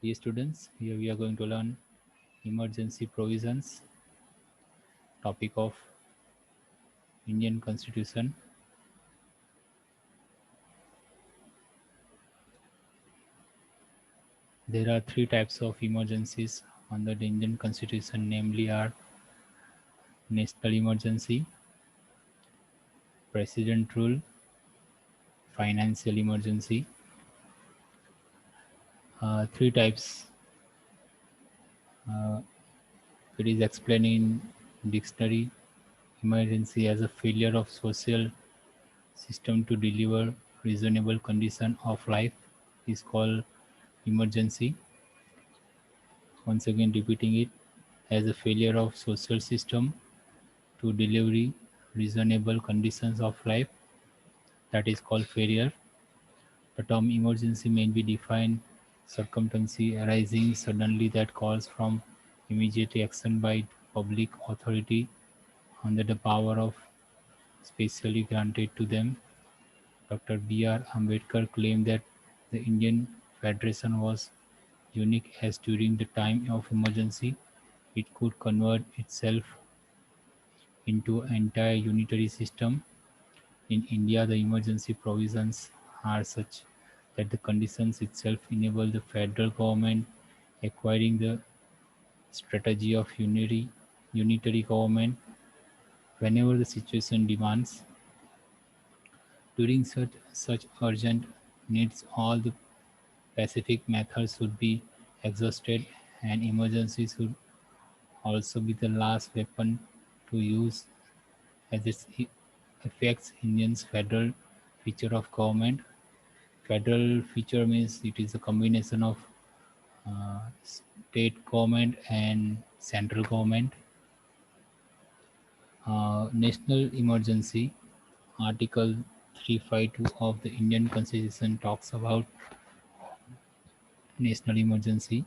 Dear students, here we are going to learn emergency provisions, topic of Indian Constitution. There are three types of emergencies under the Indian Constitution, namely are national emergency, president rule, financial emergency. Three types. Uh, it is explained in dictionary. Emergency as a failure of social system to deliver reasonable condition of life is called emergency. Once again repeating it, as a failure of social system to deliver reasonable conditions of life, that is called failure. The term emergency may be defined circumstance arising suddenly that calls from immediate action by public authority under the power of specially granted to them. Dr. B.R. Ambedkar claimed that the Indian Federation was unique as during the time of emergency it could convert itself into an entire unitary system. In India, the emergency provisions are such that the conditions itself enable the federal government acquiring the strategy of unitary government whenever the situation demands. During such urgent needs, all the pacific methods should be exhausted, and emergency should also be the last weapon to use as it affects India's federal feature of government. Federal feature means it is a combination of state government and central government. National emergency. Article 352 of the Indian Constitution talks about national emergency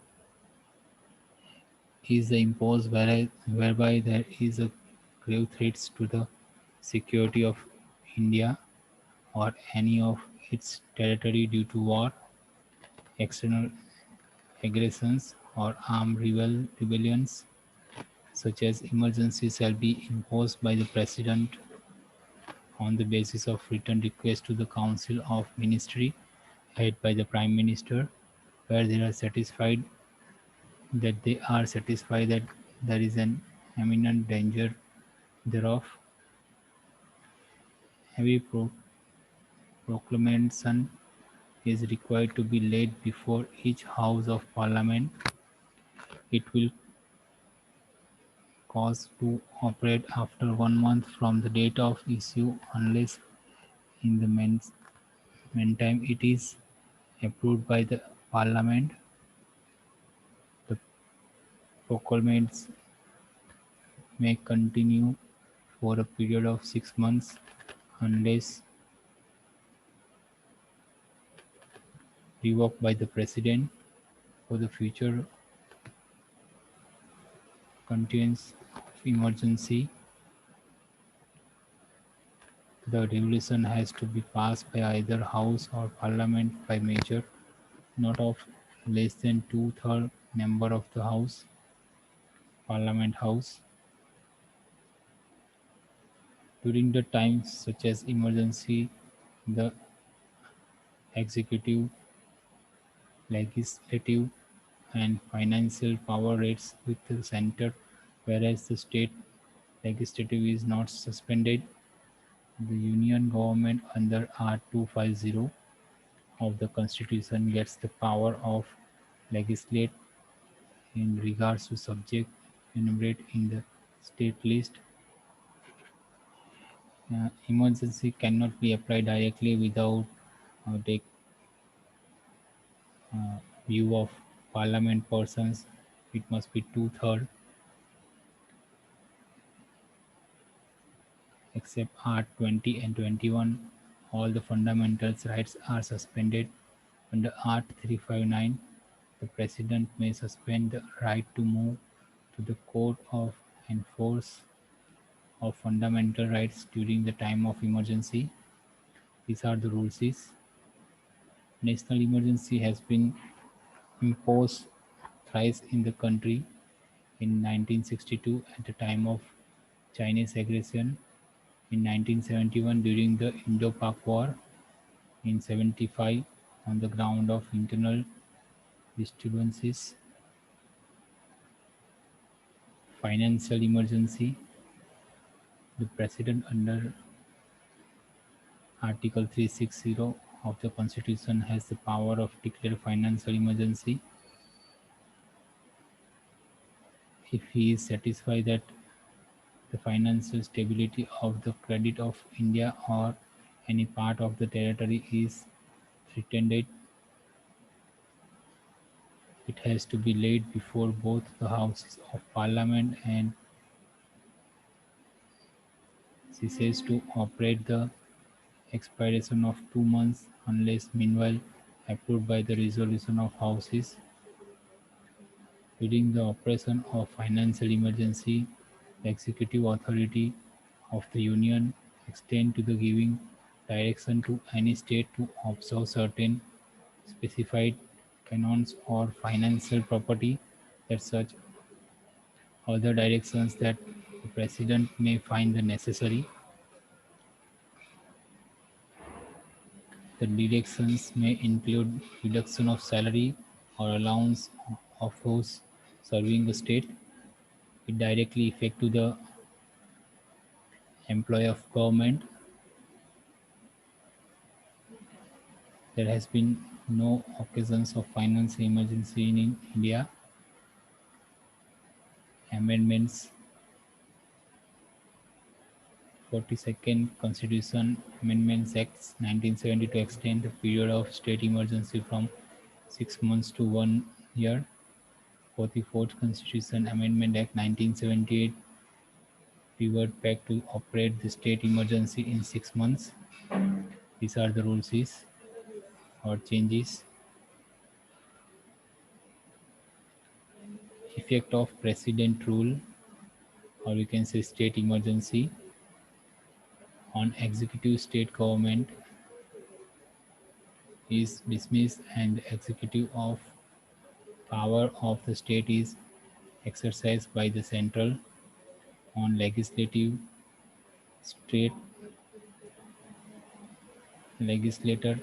is the imposed whereby there is a grave threats to the security of India or any of its territory due to war, external aggressions, or armed rebellions. Such as emergency shall be imposed by the President on the basis of written request to the Council of Ministry headed by the Prime Minister, where they are satisfied that there is an imminent danger thereof. Heavy proclamation is required to be laid before each House of Parliament. It will cause to operate after 1 month from the date of issue unless in the meantime it is approved by the Parliament. The proclamations may continue for a period of 6 months unless revoked by the President. For the future continuance of emergency, the resolution has to be passed by either House or Parliament by major not of less than two-thirds member of the House, Parliament House. During the times such as emergency, the executive, legislative, and financial power rests with the center, whereas the state legislative is not suspended. The union government under R250 of the Constitution gets the power of legislate in regards to subject enumerated in the state list. Emergency cannot be applied directly without take view of parliament persons. It must be two-thirds, except Art 20 and 21. All the fundamental rights are suspended. Under Art 359, the President may suspend the right to move to the court of enforce of fundamental rights during the time of emergency. These are the rules. Is national emergency has been imposed thrice in the country in 1962 at the time of Chinese aggression, in 1971 during the Indo-Pak War, in 75 on the ground of internal disturbances, financial emergency. The President under Article 360 of the Constitution has the power of declare financial emergency if he is satisfied that the financial stability of the credit of India or any part of the territory is threatened. It has to be laid before both the Houses of Parliament and ceases to operate the expiration of 2 months unless meanwhile approved by the resolution of Houses. During the operation of financial emergency, the executive authority of the Union extends to the giving direction to any state to observe certain specified canons or financial property that such other directions that the President may find necessary. The directions may include reduction of salary or allowance of those serving the state. It directly affect to the employee of government. There has been no occasions of financial emergency in India. Amendments 42nd Constitution Amendments Act 1970 to extend the period of state emergency from 6 months to 1 year. 44th Constitution Amendment Act 1978 revert back to operate the state emergency in 6 months. These are the rules is or changes. Effect of President rule or we can say state emergency on executive state government is dismissed and the executive of power of the state is exercised by the central on legislative state legislator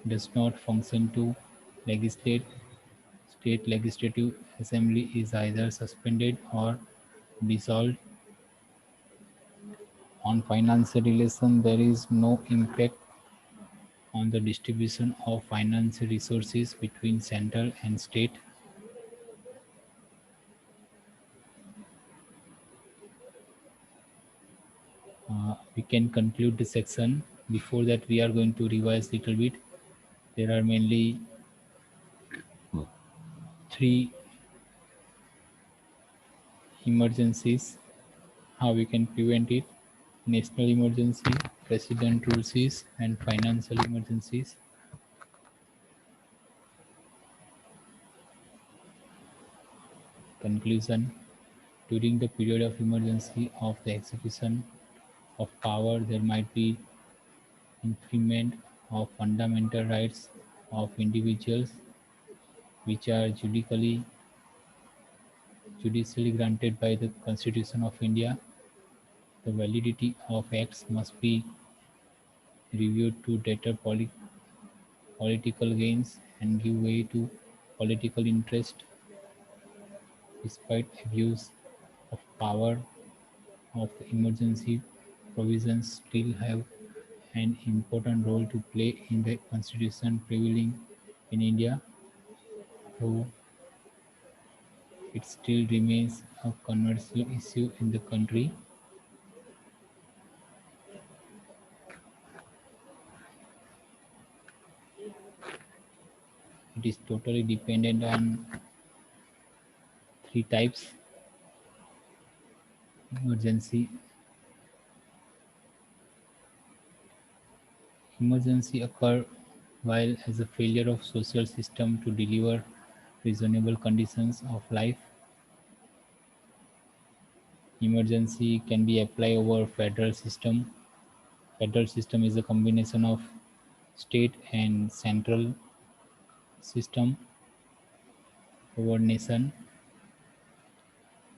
does not function to legislate. State legislative assembly is either suspended or dissolved. On financial relation, there is no impact on the distribution of financial resources between central and state. We can conclude the section. Before that, we are going to revise little bit. There are mainly three emergencies. How we can prevent it: national emergency, president rules, and financial emergencies. Conclusion: during the period of emergency of the execution of power, there might be infringement of fundamental rights of individuals which are judicially granted by the Constitution of India. The validity of acts must be reviewed to deter political gains and give way to political interest. Despite abuse of power of emergency provisions still have an important role to play in the constitution prevailing in India, though it still remains a controversial issue in the country. It is totally dependent on three types: emergency. Emergency occur while as a failure of social system to deliver reasonable conditions of life. Emergency can be applied over federal system. Federal system is a combination of state and central system. over nation.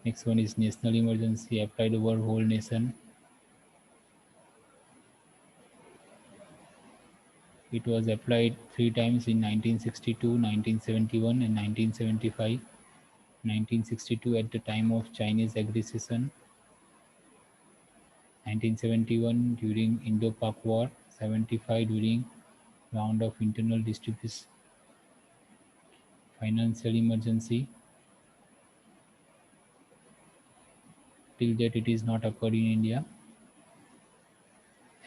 Next one is national emergency applied over whole nation. It was applied three times in 1962, 1971, and 1975. 1962 at the time of Chinese aggression, 1971 during Indo-Pak War, 75 during round of internal distributes financial emergency. Till date it is not occurred in India.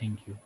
Thank you.